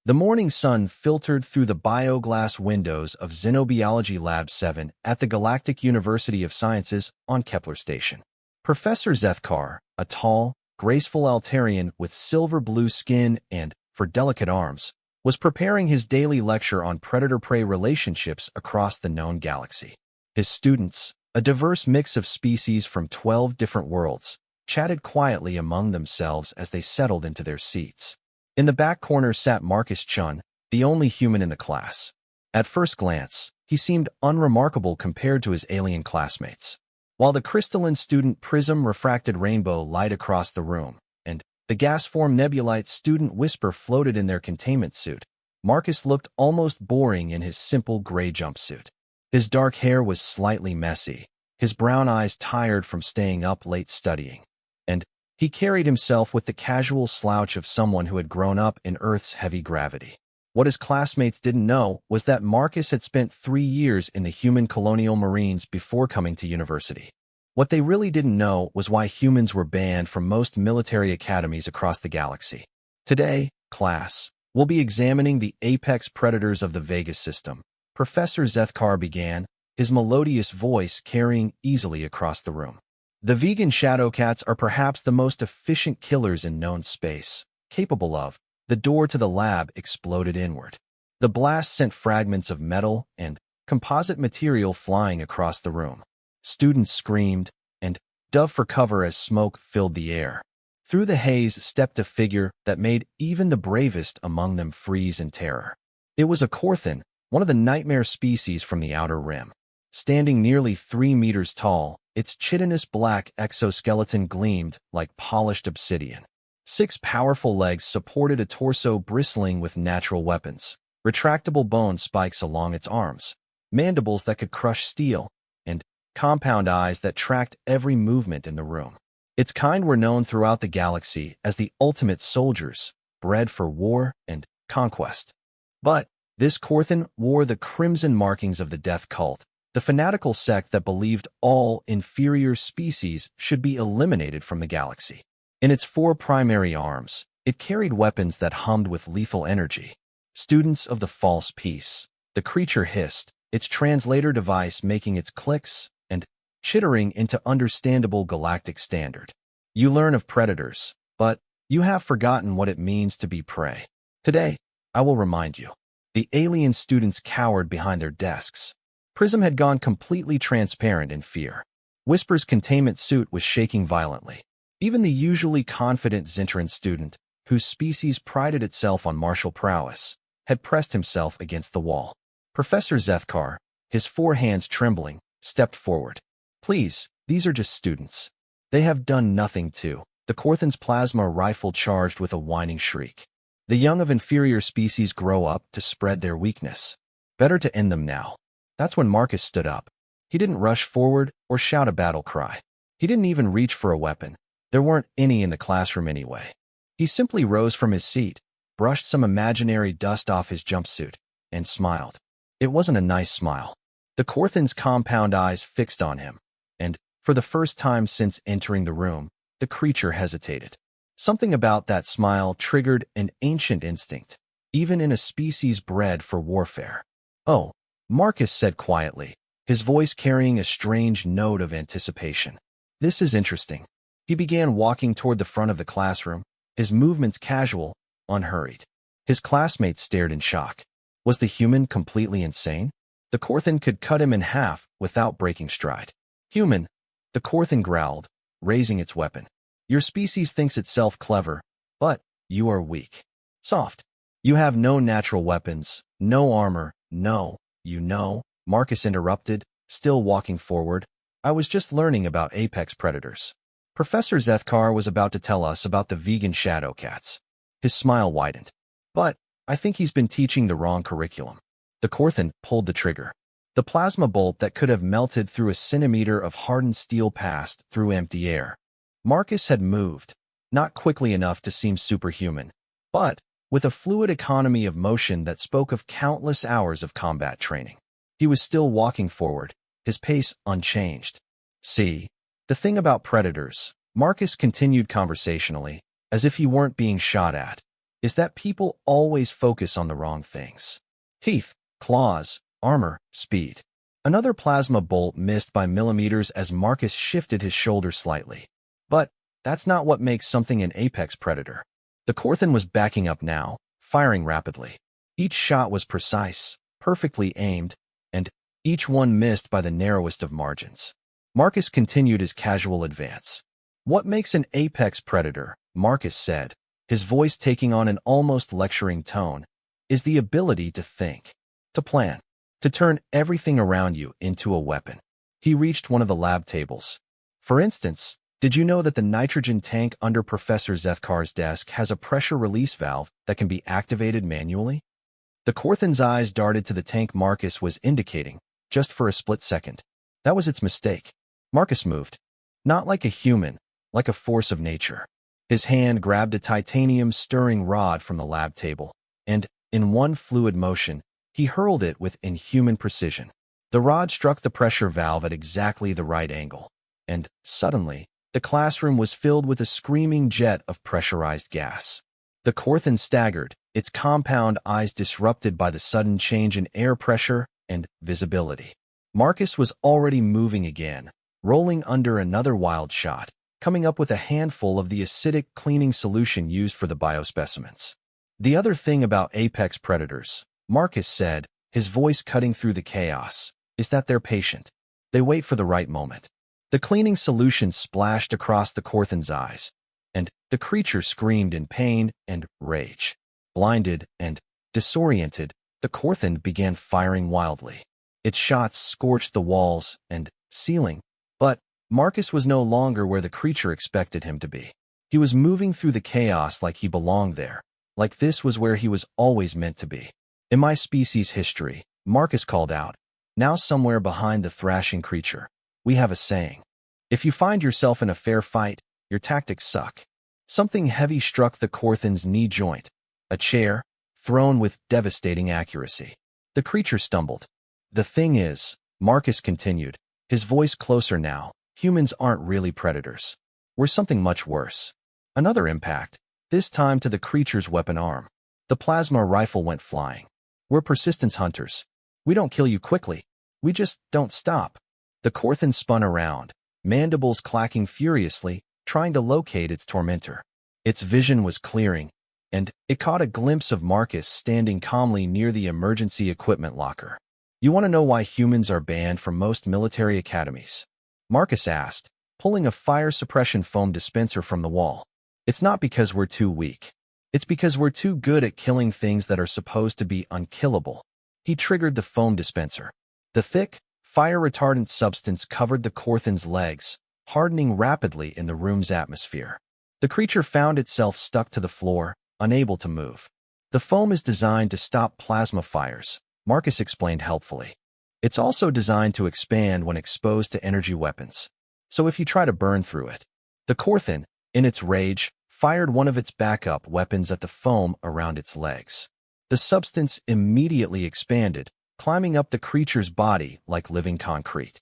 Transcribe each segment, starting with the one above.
The morning sun filtered through the bioglass windows of Xenobiology Lab 7 at the Galactic University of Sciences on Kepler Station. Professor Zethkar, a tall, graceful Altarian with silver-blue skin and, for delicate arms, was preparing his daily lecture on predator-prey relationships across the known galaxy. His students, a diverse mix of species from 12 different worlds, chatted quietly among themselves as they settled into their seats. In the back corner sat Marcus Chun, the only human in the class. At first glance, he seemed unremarkable compared to his alien classmates. While the crystalline student prism refracted rainbow light across the room, and the gas-form nebulite student whisper floated in their containment suit, Marcus looked almost boring in his simple gray jumpsuit. His dark hair was slightly messy, his brown eyes tired from staying up late studying, and he carried himself with the casual slouch of someone who had grown up in Earth's heavy gravity. What his classmates didn't know was that Marcus had spent 3 years in the human colonial marines before coming to university. What they really didn't know was why humans were banned from most military academies across the galaxy. Today, class, we'll be examining the apex predators of the Vega system, Professor Zethkar began, his melodious voice carrying easily across the room. The vegan shadowcats are perhaps the most efficient killers in known space, capable of. The door to the lab exploded inward. The blast sent fragments of metal and composite material flying across the room. Students screamed and dove for cover as smoke filled the air. Through the haze stepped a figure that made even the bravest among them freeze in terror. It was a Korthan, one of the nightmare species from the Outer Rim. Standing nearly 3 meters tall, its chitinous black exoskeleton gleamed like polished obsidian. 6 powerful legs supported a torso bristling with natural weapons, retractable bone spikes along its arms, mandibles that could crush steel, and compound eyes that tracked every movement in the room. Its kind were known throughout the galaxy as the ultimate soldiers, bred for war and conquest. But this Korthan wore the crimson markings of the death cult, the fanatical sect that believed all inferior species should be eliminated from the galaxy. In its 4 primary arms, it carried weapons that hummed with lethal energy. Students of the false peace, the creature hissed, its translator device making its clicks and chittering into understandable galactic standard. You learn of predators, but you have forgotten what it means to be prey. Today, I will remind you. The alien students cowered behind their desks. Prism had gone completely transparent in fear. Whisper's containment suit was shaking violently. Even the usually confident Zintran student, whose species prided itself on martial prowess, had pressed himself against the wall. Professor Zethkar, his 4 hands trembling, stepped forward. Please, these are just students. They have done nothing to. The Korthan's plasma rifle charged with a whining shriek. The young of inferior species grow up to spread their weakness. Better to end them now. That's when Marcus stood up. He didn't rush forward or shout a battle cry. He didn't even reach for a weapon. There weren't any in the classroom anyway. He simply rose from his seat, brushed some imaginary dust off his jumpsuit, and smiled. It wasn't a nice smile. The Korthan's compound eyes fixed on him, and, for the first time since entering the room, the creature hesitated. Something about that smile triggered an ancient instinct, even in a species bred for warfare. Oh, Marcus said quietly, his voice carrying a strange note of anticipation. This is interesting. He began walking toward the front of the classroom, his movements casual, unhurried. His classmates stared in shock. Was the human completely insane? The Korthan could cut him in half without breaking stride. Human, the Korthan growled, raising its weapon. Your species thinks itself clever, but you are weak. Soft. You have no natural weapons, no armor, no, Marcus interrupted, still walking forward. I was just learning about apex predators. Professor Zethkar was about to tell us about the vegan shadowcats. His smile widened. But I think he's been teaching the wrong curriculum. The Korthan pulled the trigger. The plasma bolt that could have melted through a centimeter of hardened steel passed through empty air. Marcus had moved, not quickly enough to seem superhuman, but with a fluid economy of motion that spoke of countless hours of combat training. He was still walking forward, his pace unchanged. See, the thing about predators, Marcus continued conversationally, as if he weren't being shot at. is that people always focus on the wrong things. Teeth, claws, armor, speed. Another plasma bolt missed by millimeters as Marcus shifted his shoulder slightly. But that's not what makes something an apex predator. The Corthan was backing up now, firing rapidly. Each shot was precise, perfectly aimed, and each one missed by the narrowest of margins. Marcus continued his casual advance. "What makes an apex predator," Marcus said, his voice taking on an almost lecturing tone, "is the ability to think, to plan, to turn everything around you into a weapon." He reached one of the lab tables. "For instance, did you know that the nitrogen tank under Professor Zethkar's desk has a pressure release valve that can be activated manually?" The Corthan's eyes darted to the tank Marcus was indicating, just for a split second. That was its mistake. Marcus moved. Not like a human, like a force of nature. His hand grabbed a titanium stirring rod from the lab table, and, in one fluid motion, he hurled it with inhuman precision. The rod struck the pressure valve at exactly the right angle, and, suddenly, the classroom was filled with a screaming jet of pressurized gas. The Corthan staggered, its compound eyes disrupted by the sudden change in air pressure and visibility. Marcus was already moving again, rolling under another wild shot, coming up with a handful of the acidic cleaning solution used for the biospecimens. "The other thing about apex predators," Marcus said, his voice cutting through the chaos, "is that they're patient. They wait for the right moment." The cleaning solution splashed across the Corthan's eyes, and the creature screamed in pain and rage. Blinded and disoriented, the Corthan began firing wildly. Its shots scorched the walls and ceiling, but Marcus was no longer where the creature expected him to be. He was moving through the chaos like he belonged there, like this was where he was always meant to be. "In my species' history," Marcus called out, now somewhere behind the thrashing creature, "we have a saying. If you find yourself in a fair fight, your tactics suck." Something heavy struck the Corthan's knee joint, a chair, thrown with devastating accuracy. The creature stumbled. "The thing is," Marcus continued, his voice closer now, "humans aren't really predators. We're something much worse." Another impact, this time to the creature's weapon arm. The plasma rifle went flying. "We're persistence hunters. We don't kill you quickly. We just don't stop." The Corthan spun around, mandibles clacking furiously, trying to locate its tormentor. Its vision was clearing, and it caught a glimpse of Marcus standing calmly near the emergency equipment locker. "You want to know why humans are banned from most military academies?" Marcus asked, pulling a fire suppression foam dispenser from the wall. "It's not because we're too weak. It's because we're too good at killing things that are supposed to be unkillable." He triggered the foam dispenser. The thick, fire-retardant substance covered the Corthan's legs, hardening rapidly in the room's atmosphere. The creature found itself stuck to the floor, unable to move. "The foam is designed to stop plasma fires," Marcus explained helpfully. "It's also designed to expand when exposed to energy weapons. So if you try to burn through it." The Corthan, in its rage, fired one of its backup weapons at the foam around its legs. The substance immediately expanded, climbing up the creature's body like living concrete.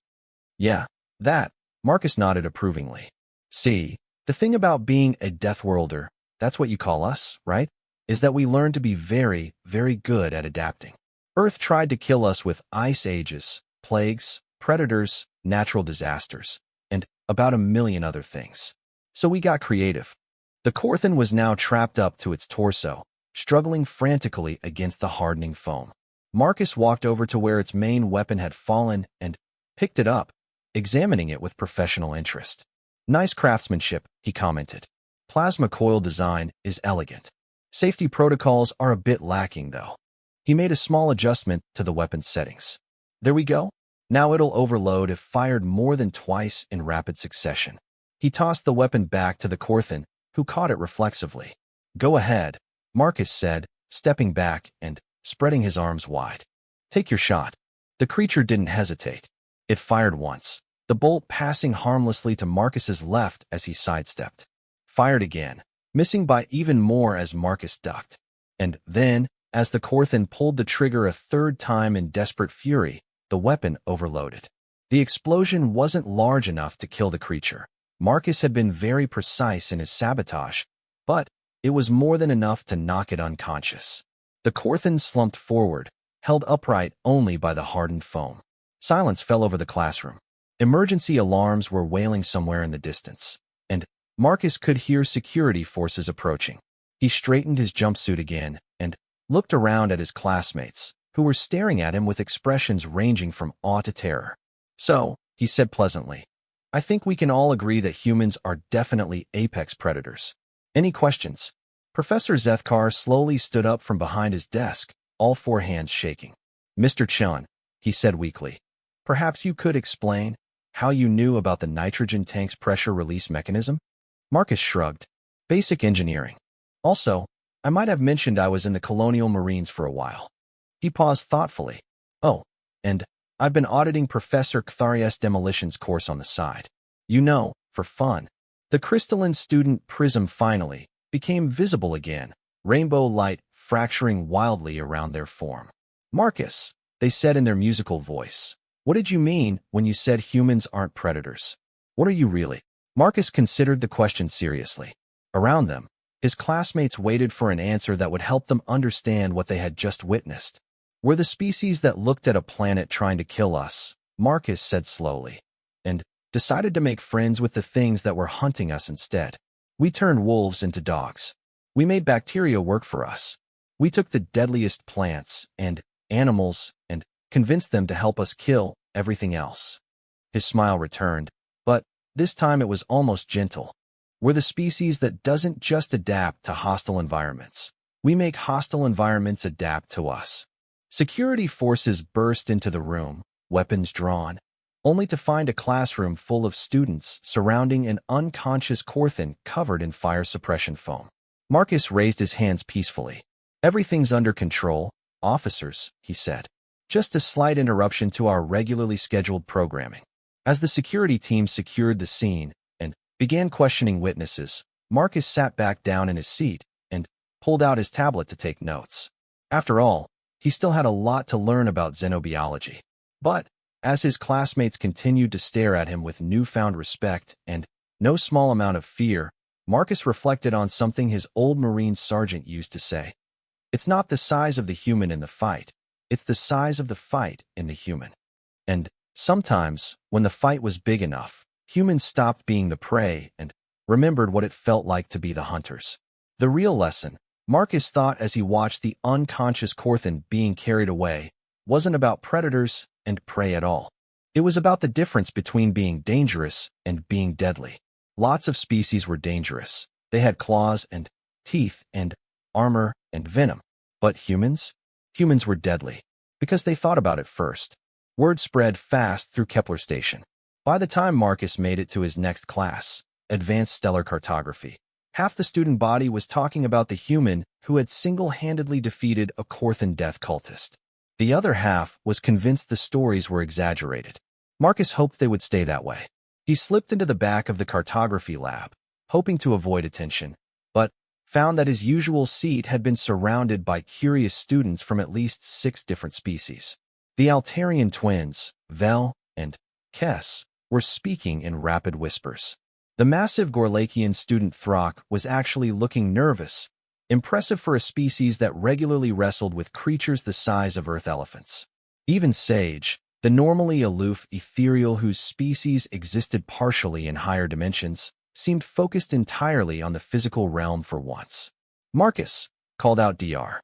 "Yeah, that," Marcus nodded approvingly. "See, the thing about being a Deathworlder, that's what you call us, right? Is that we learn to be very, very good at adapting. Earth tried to kill us with ice ages, plagues, predators, natural disasters, and about a million other things. So we got creative." The Corthan was now trapped up to its torso, struggling frantically against the hardening foam. Marcus walked over to where its main weapon had fallen and picked it up, examining it with professional interest. "Nice craftsmanship," he commented. "Plasma coil design is elegant. Safety protocols are a bit lacking, though." He made a small adjustment to the weapon's settings. "There we go. Now it'll overload if fired more than twice in rapid succession." He tossed the weapon back to the Corthan, who caught it reflexively. "Go ahead," Marcus said, stepping back and spreading his arms wide. "Take your shot." The creature didn't hesitate. It fired once, the bolt passing harmlessly to Marcus's left as he sidestepped. Fired again, missing by even more as Marcus ducked. And then, as the Corthan pulled the trigger a third time in desperate fury, the weapon overloaded. The explosion wasn't large enough to kill the creature. Marcus had been very precise in his sabotage, but it was more than enough to knock it unconscious. The Corthan slumped forward, held upright only by the hardened foam. Silence fell over the classroom. Emergency alarms were wailing somewhere in the distance, and Marcus could hear security forces approaching. He straightened his jumpsuit again and looked around at his classmates, who were staring at him with expressions ranging from awe to terror. "So," he said pleasantly, "I think we can all agree that humans are definitely apex predators. Any questions?" Professor Zethkar slowly stood up from behind his desk, all four hands shaking. "Mr. Chun," he said weakly, "perhaps you could explain how you knew about the nitrogen tank's pressure release mechanism?" Marcus shrugged. "Basic engineering. Also, I might have mentioned I was in the Colonial Marines for a while." He paused thoughtfully. "Oh, and I've been auditing Professor Kthari's demolitions course on the side. You know, for fun." The crystalline student prism finally became visible again, rainbow light fracturing wildly around their form. "Marcus," they said in their musical voice, "what did you mean when you said humans aren't predators? What are you really?" Marcus considered the question seriously. Around them, his classmates waited for an answer that would help them understand what they had just witnessed. "We're the species that looked at a planet trying to kill us," Marcus said slowly, "and decided to make friends with the things that were hunting us instead. We turned wolves into dogs. We made bacteria work for us. We took the deadliest plants and animals and convinced them to help us kill everything else." His smile returned, but this time it was almost gentle. "We're the species that doesn't just adapt to hostile environments. We make hostile environments adapt to us." Security forces burst into the room, weapons drawn, only to find a classroom full of students surrounding an unconscious Corthan covered in fire suppression foam. Marcus raised his hands peacefully. "Everything's under control, officers," he said. "Just a slight interruption to our regularly scheduled programming." As the security team secured the scene and began questioning witnesses, Marcus sat back down in his seat and pulled out his tablet to take notes. After all, he still had a lot to learn about xenobiology. But as his classmates continued to stare at him with newfound respect and no small amount of fear, Marcus reflected on something his old Marine sergeant used to say. "It's not the size of the human in the fight, it's the size of the fight in the human." And sometimes, when the fight was big enough, humans stopped being the prey and remembered what it felt like to be the hunters. The real lesson, Marcus thought as he watched the unconscious Corthan being carried away, wasn't about predators and prey at all. It was about the difference between being dangerous and being deadly. Lots of species were dangerous. They had claws and teeth and armor and venom. But humans? Humans were deadly, because they thought about it first. Word spread fast through Kepler Station. By the time Marcus made it to his next class, Advanced Stellar Cartography, half the student body was talking about the human who had single-handedly defeated a Corthan death cultist. The other half was convinced the stories were exaggerated. Marcus hoped they would stay that way. He slipped into the back of the cartography lab, hoping to avoid attention, but found that his usual seat had been surrounded by curious students from at least 6 different species. The Altarian twins, Vel and Kess, were speaking in rapid whispers. The massive Gorlakian student Throck was actually looking nervous, impressive for a species that regularly wrestled with creatures the size of earth elephants. Even Sage, the normally aloof ethereal whose species existed partially in higher dimensions, seemed focused entirely on the physical realm for once. "Marcus," called out Dr.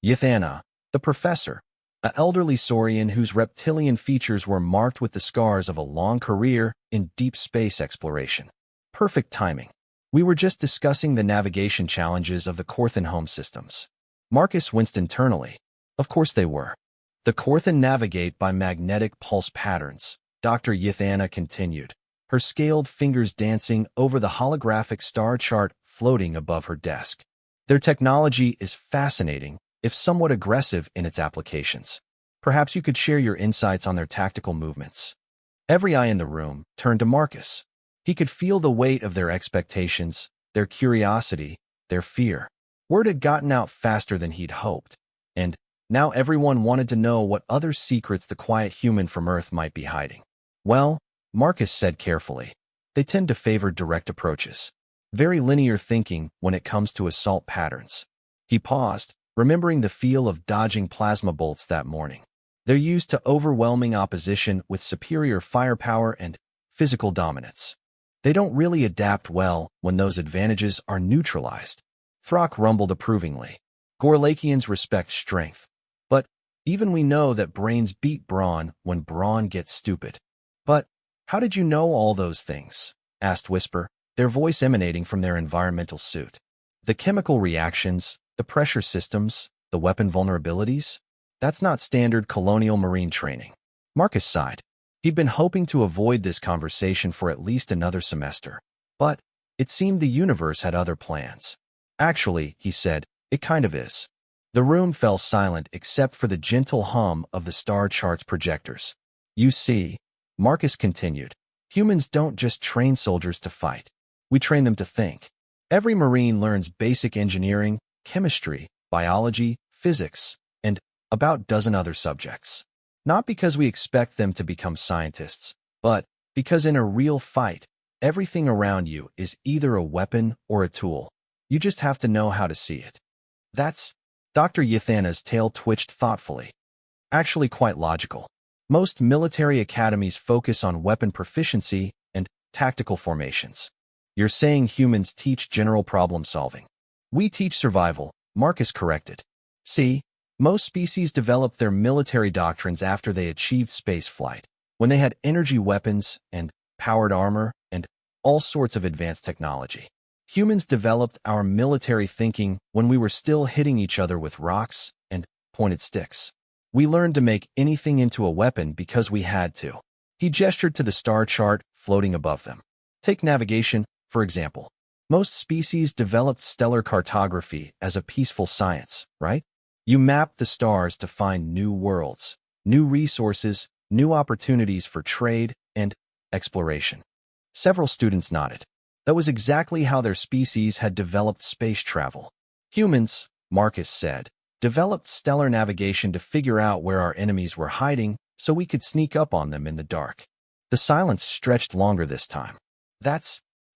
Yithana, the professor, an elderly Saurian whose reptilian features were marked with the scars of a long career in deep space exploration. Perfect timing. "We were just discussing the navigation challenges of the Corthan home systems." Marcus winced internally. Of course they were. "The Corthan navigate by magnetic pulse patterns," Dr. Yithana continued, her scaled fingers dancing over the holographic star chart floating above her desk. "Their technology is fascinating, if somewhat aggressive in its applications. Perhaps you could share your insights on their tactical movements." Every eye in the room turned to Marcus. He could feel the weight of their expectations, their curiosity, their fear. Word had gotten out faster than he'd hoped, and now everyone wanted to know what other secrets the quiet human from Earth might be hiding. "Well," Marcus said carefully, "they tend to favor direct approaches. Very linear thinking when it comes to assault patterns. He paused, remembering the feel of dodging plasma bolts that morning. They're used to overwhelming opposition with superior firepower and physical dominance. They don't really adapt well when those advantages are neutralized. Throck rumbled approvingly. Gorlakians respect strength. But even we know that brains beat brawn when brawn gets stupid. But how did you know all those things? Asked Whisper, their voice emanating from their environmental suit. The chemical reactions, the pressure systems, the weapon vulnerabilities? That's not standard colonial marine training. Marcus sighed. He'd been hoping to avoid this conversation for at least another semester. But it seemed the universe had other plans. Actually, he said, it kind of is. The room fell silent except for the gentle hum of the star chart's projectors. You see, Marcus continued, humans don't just train soldiers to fight. We train them to think. Every Marine learns basic engineering, chemistry, biology, physics, and about a dozen other subjects. Not because we expect them to become scientists, but because in a real fight, everything around you is either a weapon or a tool. You just have to know how to see it. That's Dr. Yathana's tail twitched thoughtfully. Actually quite logical. Most military academies focus on weapon proficiency and tactical formations. You're saying humans teach general problem solving. We teach survival, Marcus corrected. See, most species developed their military doctrines after they achieved spaceflight, when they had energy weapons and powered armor and all sorts of advanced technology. Humans developed our military thinking when we were still hitting each other with rocks and pointed sticks. We learned to make anything into a weapon because we had to. He gestured to the star chart floating above them. Take navigation, for example. Most species developed stellar cartography as a peaceful science, right? You mapped the stars to find new worlds, new resources, new opportunities for trade and exploration. Several students nodded. That was exactly how their species had developed space travel. Humans, Marcus said, developed stellar navigation to figure out where our enemies were hiding so we could sneak up on them in the dark. The silence stretched longer this time.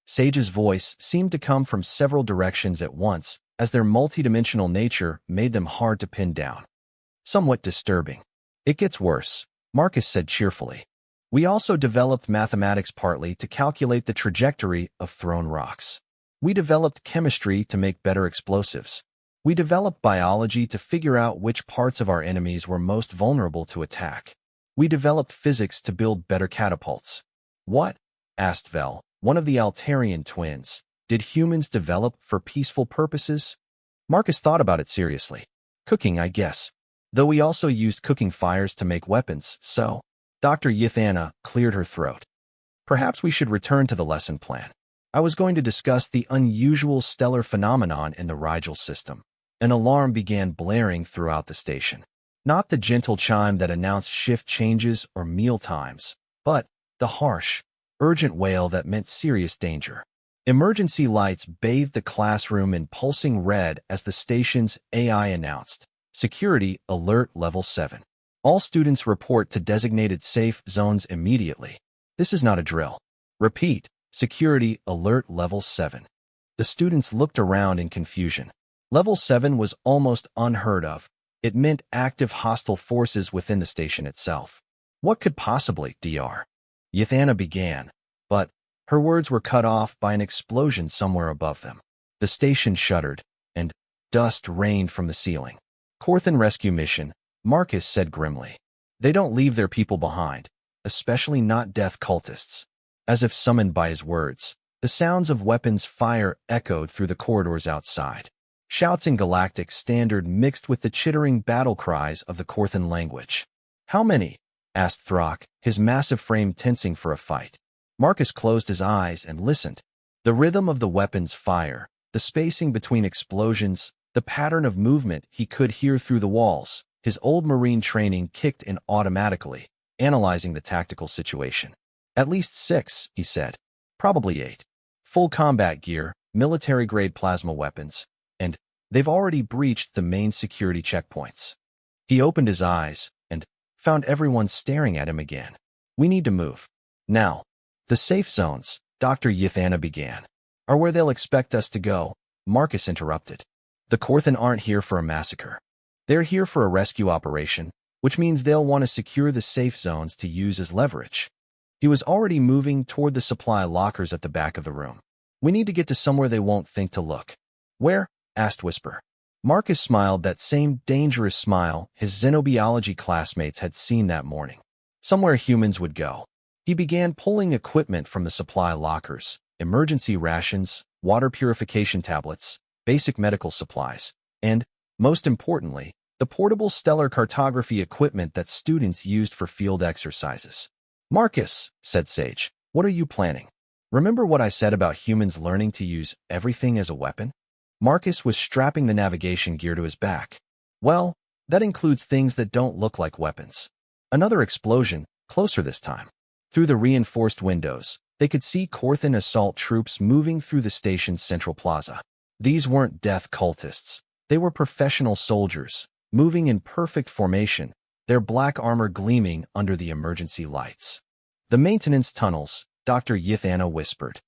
Sage's voice seemed to come from several directions at once, as their multidimensional nature made them hard to pin down. Somewhat disturbing. It gets worse, Marcus said cheerfully. We also developed mathematics partly to calculate the trajectory of thrown rocks. We developed chemistry to make better explosives. We developed biology to figure out which parts of our enemies were most vulnerable to attack. We developed physics to build better catapults. What? Asked Vel, one of the Altarian twins. Did humans develop for peaceful purposes? Marcus thought about it seriously. Cooking, I guess. Though we also used cooking fires to make weapons, so... Dr. Yathana cleared her throat. Perhaps we should return to the lesson plan. I was going to discuss the unusual stellar phenomenon in the Rigel system. An alarm began blaring throughout the station. Not the gentle chime that announced shift changes or meal times, but the harsh, urgent wail that meant serious danger. Emergency lights bathed the classroom in pulsing red as the station's AI announced, Security Alert Level 7. All students report to designated safe zones immediately. This is not a drill. Repeat, Security Alert Level 7. The students looked around in confusion. Level 7 was almost unheard of. It meant active hostile forces within the station itself. What could possibly, Dr. Yathana began, but her words were cut off by an explosion somewhere above them. The station shuddered, and dust rained from the ceiling. Corthan rescue mission, Marcus said grimly. They don't leave their people behind, especially not death cultists. As if summoned by his words, the sounds of weapons fire echoed through the corridors outside. Shouts in Galactic Standard mixed with the chittering battle cries of the Corthan language. How many? Asked Throck, his massive frame tensing for a fight. Marcus closed his eyes and listened. The rhythm of the weapon's fire, the spacing between explosions, the pattern of movement he could hear through the walls. His old Marine training kicked in automatically, analyzing the tactical situation. At least 6, he said. Probably 8. Full combat gear, military-grade plasma weapons, and they've already breached the main security checkpoints. He opened his eyes and found everyone staring at him again. We need to move. Now. The safe zones, Dr. Yathana began. are where they'll expect us to go, Marcus interrupted. The Corthan aren't here for a massacre. They're here for a rescue operation, which means they'll want to secure the safe zones to use as leverage. He was already moving toward the supply lockers at the back of the room. We need to get to somewhere they won't think to look. Where? Asked Whisper. Marcus smiled that same dangerous smile his xenobiology classmates had seen that morning. Somewhere humans would go. He began pulling equipment from the supply lockers, emergency rations, water purification tablets, basic medical supplies, and, most importantly, the portable stellar cartography equipment that students used for field exercises. Marcus, said Sage, what are you planning? Remember what I said about humans learning to use everything as a weapon? Marcus was strapping the navigation gear to his back. Well, that includes things that don't look like weapons. Another explosion, closer this time. Through the reinforced windows, they could see Corthan assault troops moving through the station's central plaza. These weren't death cultists. They were professional soldiers, moving in perfect formation, their black armor gleaming under the emergency lights. The maintenance tunnels, Dr. Yithana whispered.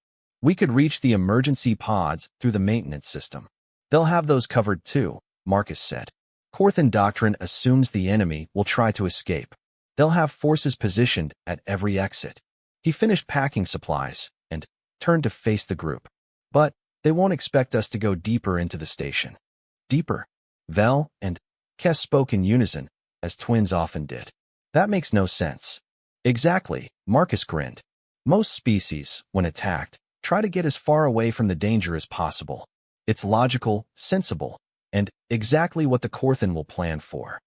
We could reach the emergency pods through the maintenance system. They'll have those covered too, Marcus said. Corthan doctrine assumes the enemy will try to escape. They'll have forces positioned at every exit. He finished packing supplies and turned to face the group. But they won't expect us to go deeper into the station. Deeper? Vel and Kes spoke in unison, as twins often did. That makes no sense. Exactly, Marcus grinned. Most species, when attacked, try to get as far away from the danger as possible. It's logical, sensible, and exactly what the Corthan will plan for.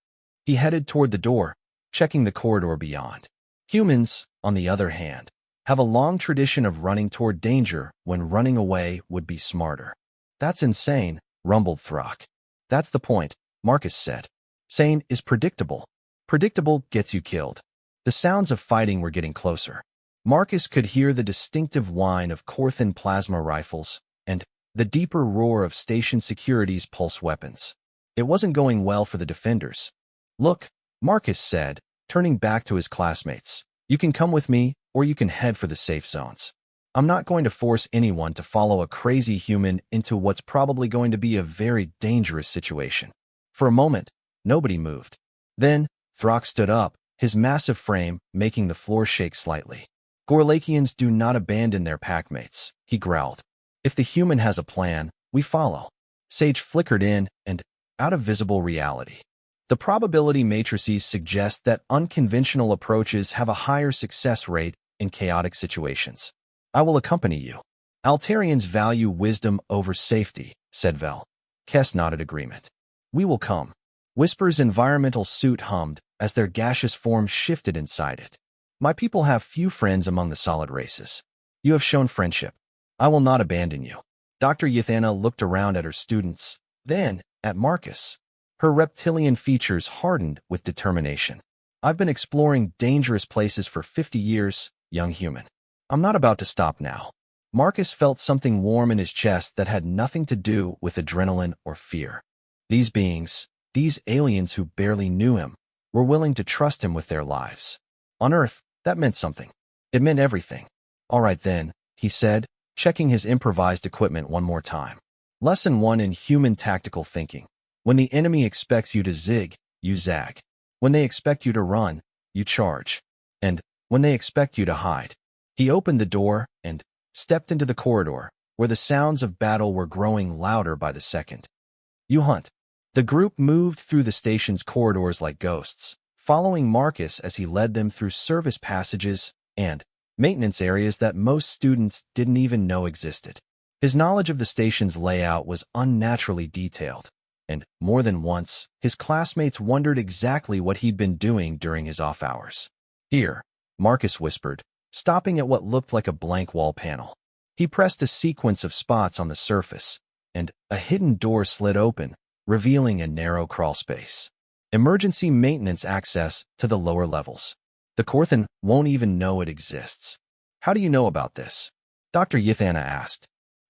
He headed toward the door, checking the corridor beyond. Humans, on the other hand, have a long tradition of running toward danger when running away would be smarter. That's insane, rumbled Throck. That's the point, Marcus said. Sane is predictable. Predictable gets you killed. The sounds of fighting were getting closer. Marcus could hear the distinctive whine of Corthan plasma rifles and the deeper roar of station security's pulse weapons. It wasn't going well for the defenders. Look, Marcus said, turning back to his classmates. You can come with me, or you can head for the safe zones. I'm not going to force anyone to follow a crazy human into what's probably going to be a very dangerous situation. For a moment, nobody moved. Then, Throck stood up, his massive frame making the floor shake slightly. Gorlakians do not abandon their packmates, he growled. If the human has a plan, we follow. Sage flickered in and out of visible reality. The probability matrices suggest that unconventional approaches have a higher success rate in chaotic situations. I will accompany you. Altarians value wisdom over safety, said Vel. Kes nodded agreement. We will come. Whisper's environmental suit hummed as their gaseous form shifted inside it. My people have few friends among the solid races. You have shown friendship. I will not abandon you. Dr. Yithana looked around at her students, then at Marcus. Her reptilian features hardened with determination. I've been exploring dangerous places for 50 years, young human. I'm not about to stop now. Marcus felt something warm in his chest that had nothing to do with adrenaline or fear. These beings, these aliens who barely knew him, were willing to trust him with their lives. On Earth, that meant something. It meant everything. All right then, he said, checking his improvised equipment one more time. Lesson 1 in human tactical thinking. When the enemy expects you to zig, you zag. When they expect you to run, you charge. And when they expect you to hide. He opened the door and stepped into the corridor, where the sounds of battle were growing louder by the second. You hunt. The group moved through the station's corridors like ghosts, following Marcus as he led them through service passages and maintenance areas that most students didn't even know existed. His knowledge of the station's layout was unnaturally detailed, and more than once, his classmates wondered exactly what he'd been doing during his off hours. Here, Marcus whispered, stopping at what looked like a blank wall panel. He pressed a sequence of spots on the surface, and a hidden door slid open, revealing a narrow crawl space. Emergency maintenance access to the lower levels. The Corthan won't even know it exists. How do you know about this? Dr. Yithana asked.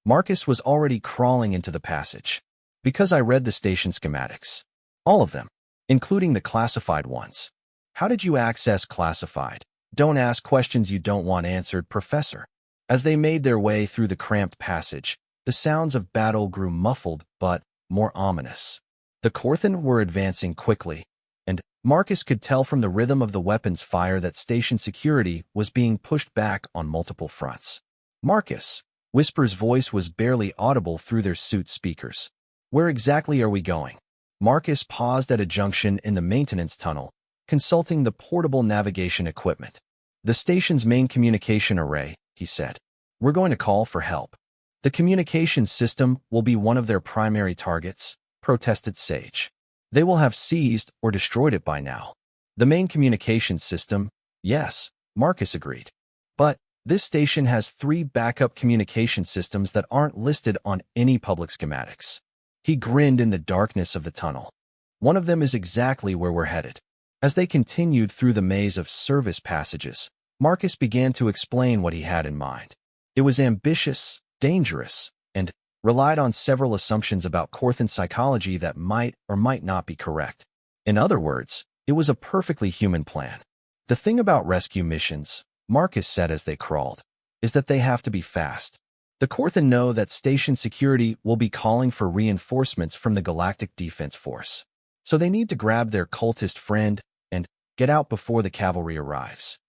Marcus was already crawling into the passage. Because I read the station schematics. All of them, including the classified ones. How did you access classified? Don't ask questions you don't want answered, Professor. As they made their way through the cramped passage, the sounds of battle grew muffled but more ominous. The Korthan were advancing quickly, and Marcus could tell from the rhythm of the weapons fire that station security was being pushed back on multiple fronts. "Marcus," Whisper's voice was barely audible through their suit speakers. "Where exactly are we going?" Marcus paused at a junction in the maintenance tunnel, consulting the portable navigation equipment. "The station's main communication array," he said. "We're going to call for help." "The communications system will be one of their primary targets," protested Sage. "They will have seized or destroyed it by now." "The main communications system, yes," Marcus agreed. "But this station has 3 backup communication systems that aren't listed on any public schematics." He grinned in the darkness of the tunnel. "One of them is exactly where we're headed." As they continued through the maze of service passages, Marcus began to explain what he had in mind. It was ambitious, dangerous, and relied on several assumptions about Korthan psychology that might or might not be correct. In other words, it was a perfectly human plan. "The thing about rescue missions," Marcus said as they crawled, "is that they have to be fast. The Korthan know that station security will be calling for reinforcements from the Galactic Defense Force. So they need to grab their cultist friend and get out before the cavalry arrives.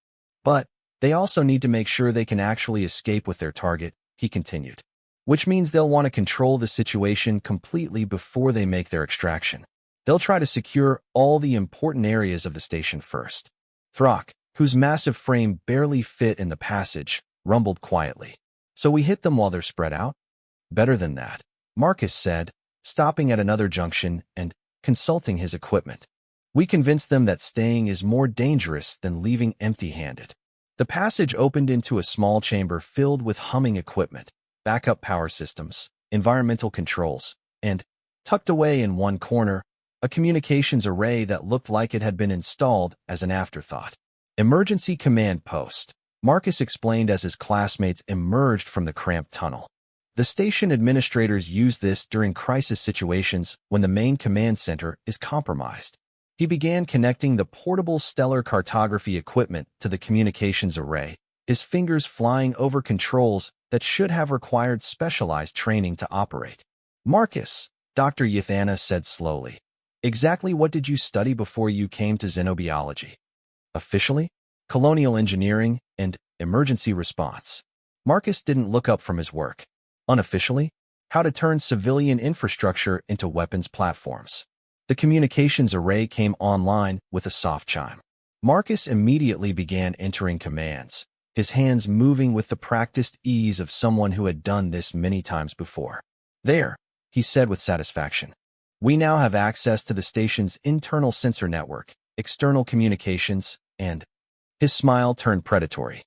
But they also need to make sure they can actually escape with their target," he continued. "Which means they'll want to control the situation completely before they make their extraction. They'll try to secure all the important areas of the station first." Throck, whose massive frame barely fit in the passage, rumbled quietly. "So we hit them while they're spread out?" "Better than that," Marcus said, stopping at another junction and consulting his equipment. "We convince them that staying is more dangerous than leaving empty-handed." The passage opened into a small chamber filled with humming equipment, backup power systems, environmental controls, and, tucked away in one corner, a communications array that looked like it had been installed as an afterthought. "Emergency command post," Marcus explained as his classmates emerged from the cramped tunnel. "The station administrators use this during crisis situations when the main command center is compromised." He began connecting the portable stellar cartography equipment to the communications array, his fingers flying over controls that should have required specialized training to operate. "Marcus," Dr. Yathana said slowly, "exactly what did you study before you came to xenobiology?" "Officially, colonial engineering and emergency response." Marcus didn't look up from his work. "Unofficially, how to turn civilian infrastructure into weapons platforms." The communications array came online with a soft chime. Marcus immediately began entering commands, his hands moving with the practiced ease of someone who had done this many times before. "There," he said with satisfaction. "We now have access to the station's internal sensor network, external communications, and—" His smile turned predatory.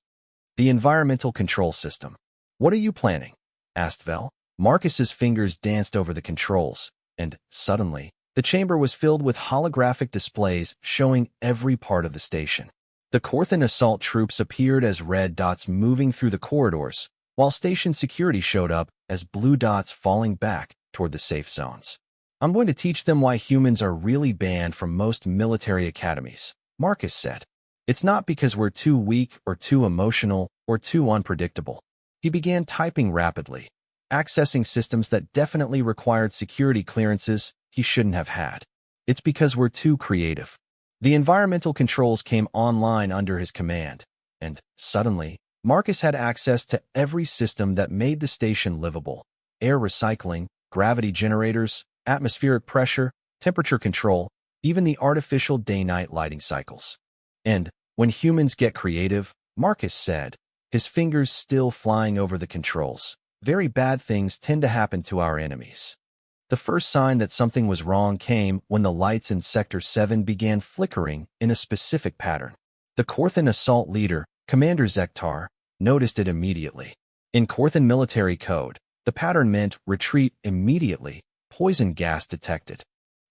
"The environmental control system. What are you planning?" asked Vel. Marcus's fingers danced over the controls, and, suddenly, the chamber was filled with holographic displays showing every part of the station. The Korthan assault troops appeared as red dots moving through the corridors, while station security showed up as blue dots falling back toward the safe zones. "I'm going to teach them why humans are really banned from most military academies," Marcus said. "It's not because we're too weak or too emotional or too unpredictable." He began typing rapidly, accessing systems that definitely required security clearances he shouldn't have had. "It's because we're too creative." The environmental controls came online under his command, and, suddenly, Marcus had access to every system that made the station livable: air recycling, gravity generators, atmospheric pressure, temperature control, even the artificial day-night lighting cycles. "And when humans get creative," Marcus said, his fingers still flying over the controls, "very bad things tend to happen to our enemies." The first sign that something was wrong came when the lights in Sector 7 began flickering in a specific pattern. The Korthan assault leader, Commander Zektar, noticed it immediately. In Korthan military code, the pattern meant retreat immediately, poison gas detected.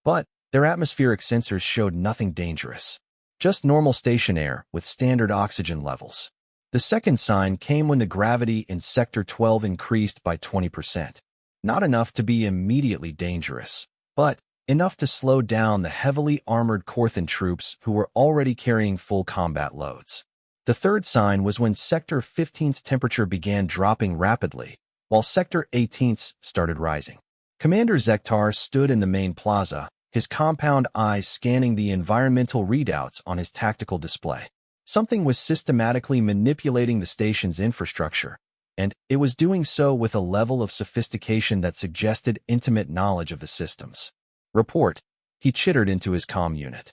But their atmospheric sensors showed nothing dangerous, just normal station air with standard oxygen levels. The second sign came when the gravity in Sector 12 increased by 20%. Not enough to be immediately dangerous, but enough to slow down the heavily armored Korthan troops who were already carrying full combat loads. The third sign was when Sector 15's temperature began dropping rapidly, while Sector 18's started rising. Commander Zektar stood in the main plaza, his compound eyes scanning the environmental readouts on his tactical display. Something was systematically manipulating the station's infrastructure, and it was doing so with a level of sophistication that suggested intimate knowledge of the systems. Report, he chittered into his comm unit.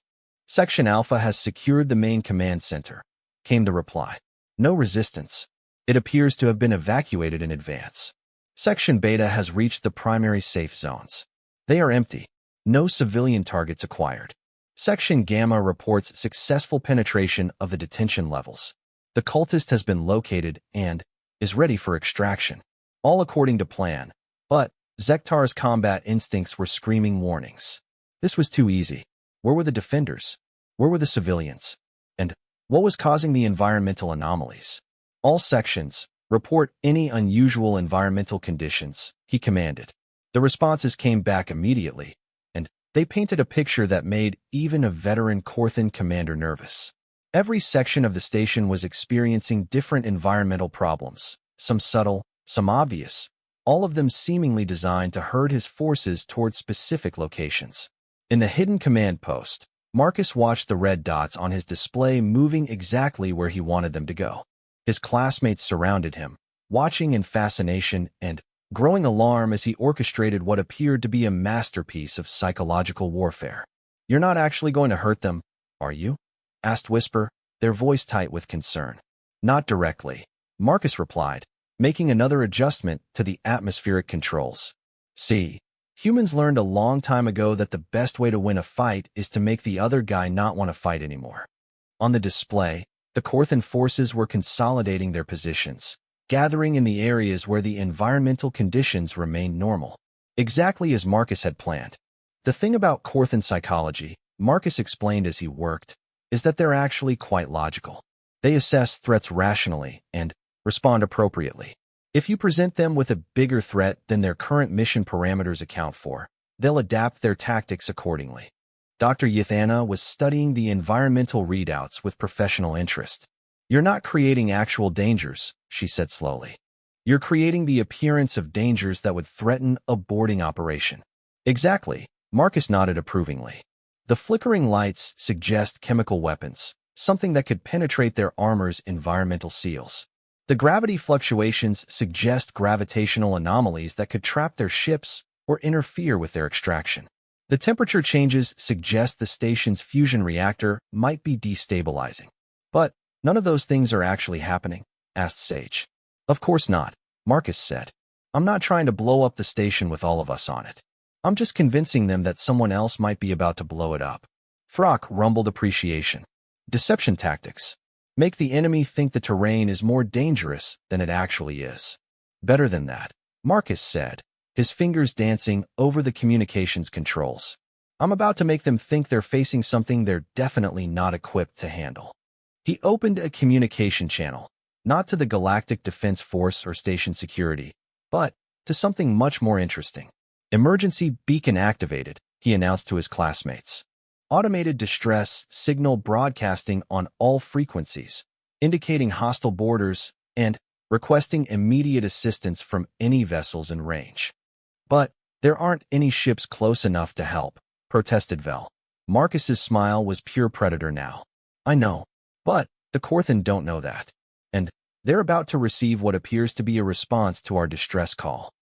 Section Alpha has secured the main command center, came the reply. No resistance. It appears to have been evacuated in advance. Section Beta has reached the primary safe zones. They are empty. No civilian targets acquired. Section Gamma reports successful penetration of the detention levels. The cultist has been located and is ready for extraction. All according to plan, but Zektar's combat instincts were screaming warnings. This was too easy. Where were the defenders? Where were the civilians? And what was causing the environmental anomalies? All sections, report any unusual environmental conditions, he commanded. The responses came back immediately, and they painted a picture that made even a veteran Korthan commander nervous. Every section of the station was experiencing different environmental problems, some subtle, some obvious, all of them seemingly designed to herd his forces toward specific locations. In the hidden command post, Marcus watched the red dots on his display moving exactly where he wanted them to go. His classmates surrounded him, watching in fascination and growing alarm as he orchestrated what appeared to be a masterpiece of psychological warfare. "You're not actually going to hurt them, are you?" asked Whisper, their voice tight with concern. "Not directly," Marcus replied, making another adjustment to the atmospheric controls. "See, humans learned a long time ago that the best way to win a fight is to make the other guy not want to fight anymore." On the display, the Korthan forces were consolidating their positions, gathering in the areas where the environmental conditions remained normal, exactly as Marcus had planned. The thing about Korthan psychology, Marcus explained as he worked, is that they're actually quite logical. They assess threats rationally and respond appropriately. If you present them with a bigger threat than their current mission parameters account for, they'll adapt their tactics accordingly. Dr. Yathana was studying the environmental readouts with professional interest. "You're not creating actual dangers," she said slowly. "You're creating the appearance of dangers that would threaten a boarding operation." "Exactly," Marcus nodded approvingly. "The flickering lights suggest chemical weapons, something that could penetrate their armor's environmental seals. The gravity fluctuations suggest gravitational anomalies that could trap their ships or interfere with their extraction. The temperature changes suggest the station's fusion reactor might be destabilizing." "But none of those things are actually happening?" asked Sage. "Of course not," Marcus said. "I'm not trying to blow up the station with all of us on it. I'm just convincing them that someone else might be about to blow it up." Throck rumbled appreciation. "Deception tactics. Make the enemy think the terrain is more dangerous than it actually is." "Better than that," Marcus said, his fingers dancing over the communications controls. "I'm about to make them think they're facing something they're definitely not equipped to handle." He opened a communication channel, not to the Galactic Defense Force or station security, but to something much more interesting. "Emergency beacon activated," he announced to his classmates. "Automated distress signal broadcasting on all frequencies, indicating hostile boarders and requesting immediate assistance from any vessels in range." "But there aren't any ships close enough to help," protested Vel. Marcus's smile was pure predator now. "I know, but the Korthan don't know that. And they're about to receive what appears to be a response to our distress call."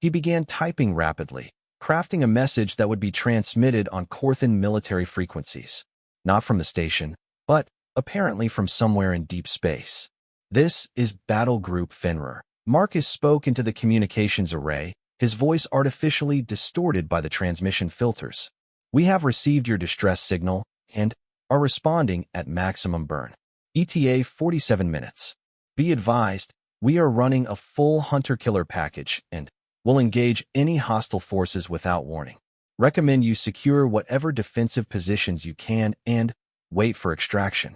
He began typing rapidly, crafting a message that would be transmitted on Korthan military frequencies. Not from the station, but apparently from somewhere in deep space. "This is Battle Group Fenrir." Marcus spoke into the communications array, his voice artificially distorted by the transmission filters. "We have received your distress signal and are responding at maximum burn. ETA 47 minutes. Be advised, we are running a full hunter-killer package and will engage any hostile forces without warning. Recommend you secure whatever defensive positions you can and wait for extraction."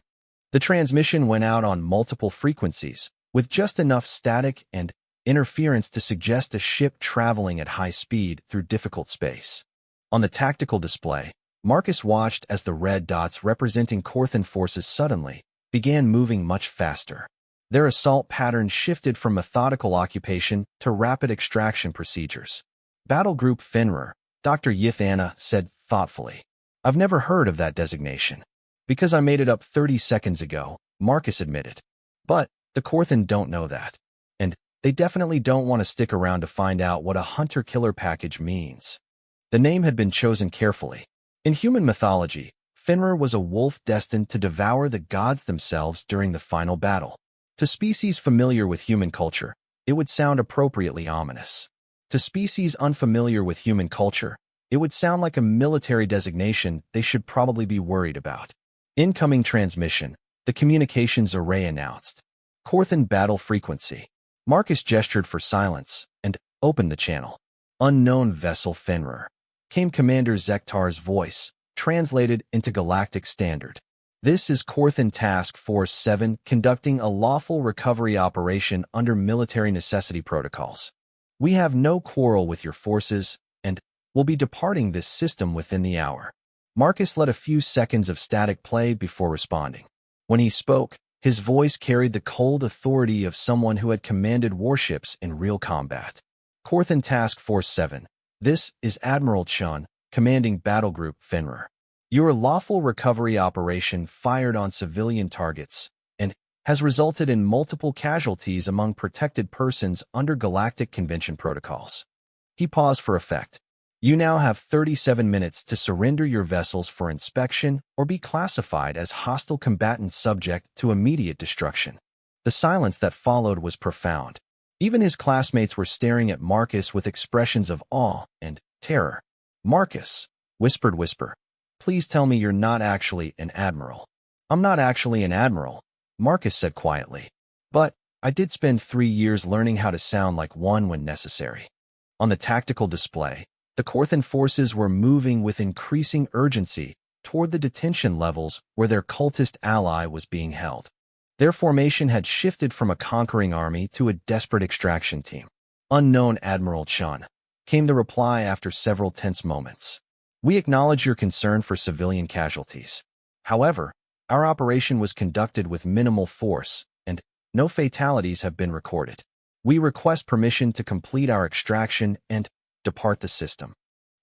The transmission went out on multiple frequencies, with just enough static and interference to suggest a ship traveling at high speed through difficult space. On the tactical display, Marcus watched as the red dots representing Korthan forces suddenly, began moving much faster. Their assault pattern shifted from methodical occupation to rapid extraction procedures. Battle Group Finra, Dr. Yithana said thoughtfully. I've never heard of that designation. Because I made it up 30 seconds ago, Marcus admitted. But the Korthan don't know that. And they definitely don't want to stick around to find out what a hunter-killer package means. The name had been chosen carefully. In human mythology, Finra was a wolf destined to devour the gods themselves during the final battle. To species familiar with human culture, it would sound appropriately ominous. To species unfamiliar with human culture, it would sound like a military designation they should probably be worried about. Incoming transmission, the communications array announced. Korthan battle frequency. Marcus gestured for silence and opened the channel. Unknown vessel Fenrir. Came Commander Zektar's voice, translated into Galactic Standard. This is Korthan Task Force 7 conducting a lawful recovery operation under military necessity protocols. We have no quarrel with your forces, and will be departing this system within the hour. Marcus let a few seconds of static play before responding. When he spoke, his voice carried the cold authority of someone who had commanded warships in real combat. Korthan Task Force 7. This is Admiral Chun, commanding Battle Group Fenrir. Your lawful recovery operation fired on civilian targets and has resulted in multiple casualties among protected persons under Galactic Convention protocols. He paused for effect. You now have 37 minutes to surrender your vessels for inspection or be classified as hostile combatant subject to immediate destruction. The silence that followed was profound. Even his classmates were staring at Marcus with expressions of awe and terror. Marcus, whispered Whisper. Please tell me you're not actually an admiral. I'm not actually an admiral, Marcus said quietly. But I did spend 3 years learning how to sound like one when necessary. On the tactical display, the Korthan forces were moving with increasing urgency toward the detention levels where their cultist ally was being held. Their formation had shifted from a conquering army to a desperate extraction team. Unknown Admiral Chun, came the reply after several tense moments. We acknowledge your concern for civilian casualties. However, our operation was conducted with minimal force, and no fatalities have been recorded. We request permission to complete our extraction and depart the system.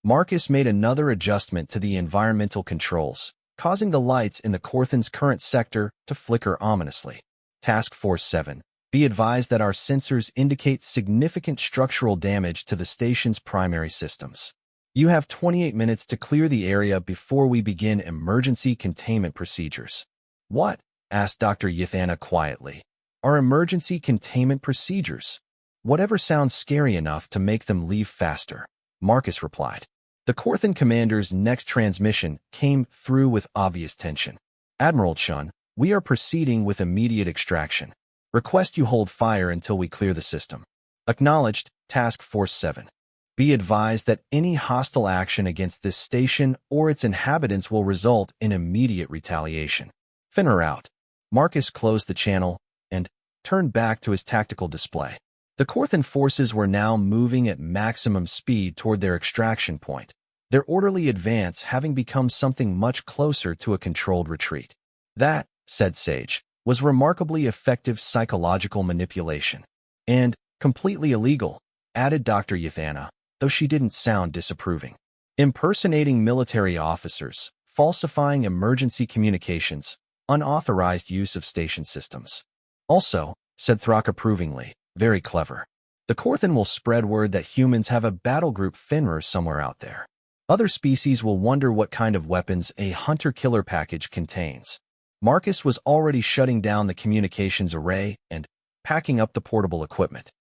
Marcus made another adjustment to the environmental controls, causing the lights in the Korthan's current sector to flicker ominously. Task Force 7. Be advised that our sensors indicate significant structural damage to the station's primary systems. You have 28 minutes to clear the area before we begin emergency containment procedures. What? Asked Dr. Yithana quietly. Our emergency containment procedures? Whatever sounds scary enough to make them leave faster, Marcus replied. The Korthan commander's next transmission came through with obvious tension. Admiral Chun, we are proceeding with immediate extraction. Request you hold fire until we clear the system. Acknowledged, Task Force 7. Be advised that any hostile action against this station or its inhabitants will result in immediate retaliation. Finner out. Marcus closed the channel and turned back to his tactical display. The Korthan forces were now moving at maximum speed toward their extraction point, their orderly advance having become something much closer to a controlled retreat. That, said Sage, was remarkably effective psychological manipulation. And completely illegal, added Dr. Yithana, though she didn't sound disapproving. Impersonating military officers, falsifying emergency communications, unauthorized use of station systems. Also, said Thrak approvingly, very clever. The Korthan will spread word that humans have a battle group Fenrir somewhere out there. Other species will wonder what kind of weapons a hunter-killer package contains. Marcus was already shutting down the communications array and packing up the portable equipment.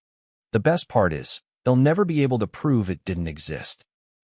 The best part is, they'll never be able to prove it didn't exist.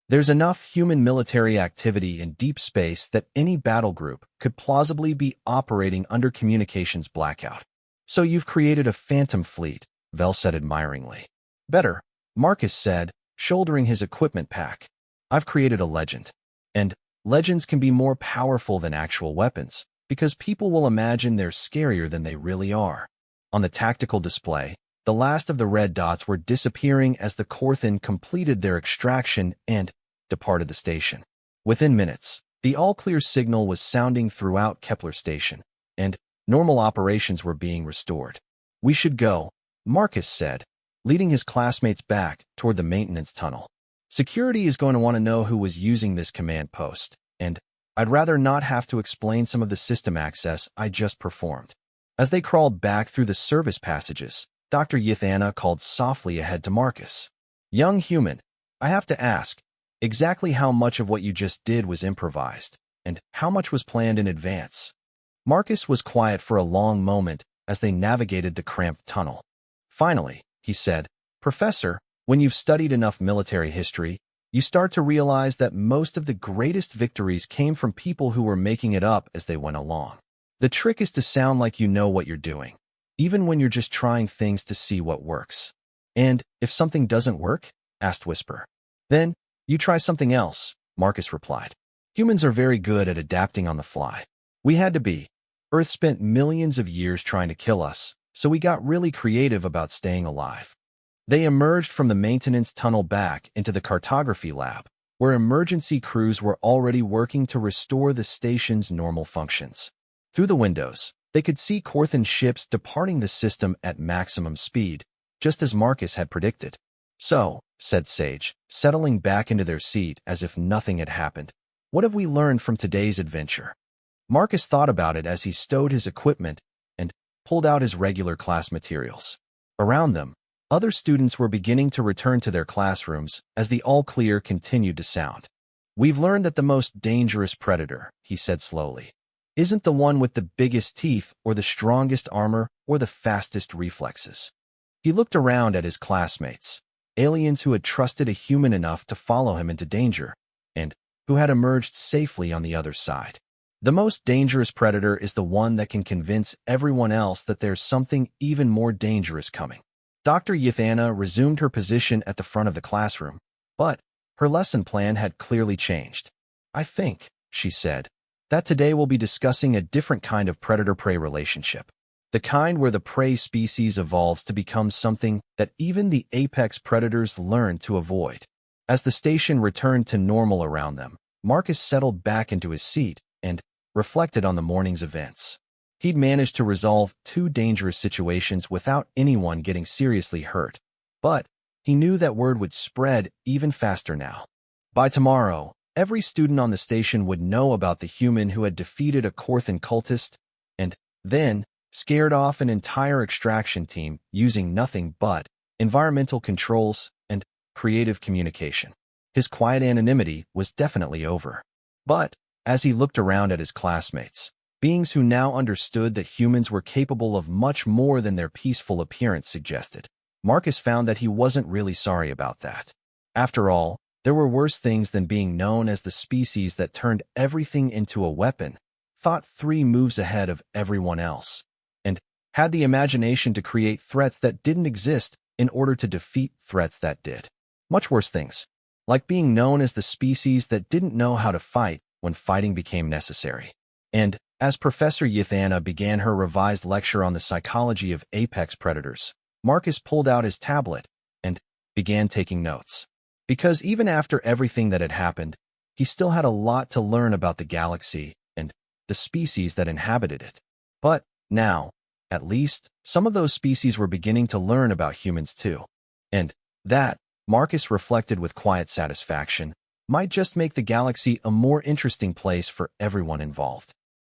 There's enough human military activity in deep space that any battle group could plausibly be operating under communications blackout. So you've created a phantom fleet, Vel said admiringly. Better, Marcus said, shouldering his equipment pack. I've created a legend. And legends can be more powerful than actual weapons, because people will imagine they're scarier than they really are. On the tactical display, the last of the red dots were disappearing as the Korthan completed their extraction and departed the station. Within minutes, the all-clear signal was sounding throughout Kepler Station, and Normal operations were being restored. "We should go," Marcus said, leading his classmates back toward the maintenance tunnel. "Security is going to want to know who was using this command post, and I'd rather not have to explain some of the system access I just performed." As they crawled back through the service passages, Dr. Yithana called softly ahead to Marcus. "Young human, I have to ask, exactly how much of what you just did was improvised, and how much was planned in advance?" Marcus was quiet for a long moment as they navigated the cramped tunnel. Finally, he said, "Professor, when you've studied enough military history, you start to realize that most of the greatest victories came from people who were making it up as they went along. The trick is to sound like you know what you're doing, even when you're just trying things to see what works." "And if something doesn't work?" asked Whisper. "Then you try something else," Marcus replied. "Humans are very good at adapting on the fly. We had to be. Earth spent millions of years trying to kill us, so we got really creative about staying alive." They emerged from the maintenance tunnel back into the cartography lab, where emergency crews were already working to restore the station's normal functions. Through the windows, they could see Corthan ships departing the system at maximum speed, just as Marcus had predicted. "So," said Sage, settling back into their seat as if nothing had happened, "what have we learned from today's adventure?" Marcus thought about it as he stowed his equipment and pulled out his regular class materials. Around them, other students were beginning to return to their classrooms as the all-clear continued to sound. "We've learned that the most dangerous predator," he said slowly, "isn't the one with the biggest teeth or the strongest armor or the fastest reflexes." He looked around at his classmates, aliens who had trusted a human enough to follow him into danger, and who had emerged safely on the other side. "The most dangerous predator is the one that can convince everyone else that there's something even more dangerous coming." Dr. Yithana resumed her position at the front of the classroom, but her lesson plan had clearly changed. "I think," she said, "that today we'll be discussing a different kind of predator-prey relationship. The kind where the prey species evolves to become something that even the apex predators learn to avoid." As the station returned to normal around them, Marcus settled back into his seat and reflected on the morning's events. He'd managed to resolve 2 dangerous situations without anyone getting seriously hurt, but he knew that word would spread even faster now. By tomorrow, every student on the station would know about the human who had defeated a Corthan cultist and then scared off an entire extraction team using nothing but environmental controls and creative communication. His quiet anonymity was definitely over. But as he looked around at his classmates, beings who now understood that humans were capable of much more than their peaceful appearance suggested, Marcus found that he wasn't really sorry about that. After all, there were worse things than being known as the species that turned everything into a weapon, thought 3 moves ahead of everyone else, and had the imagination to create threats that didn't exist in order to defeat threats that did. Much worse things, like being known as the species that didn't know how to fight when fighting became necessary. And as Professor Yithana began her revised lecture on the psychology of apex predators, Marcus pulled out his tablet and began taking notes. Because even after everything that had happened, he still had a lot to learn about the galaxy and the species that inhabited it. But now, at least, some of those species were beginning to learn about humans too. And that, Marcus reflected with quiet satisfaction, might just make the galaxy a more interesting place for everyone involved.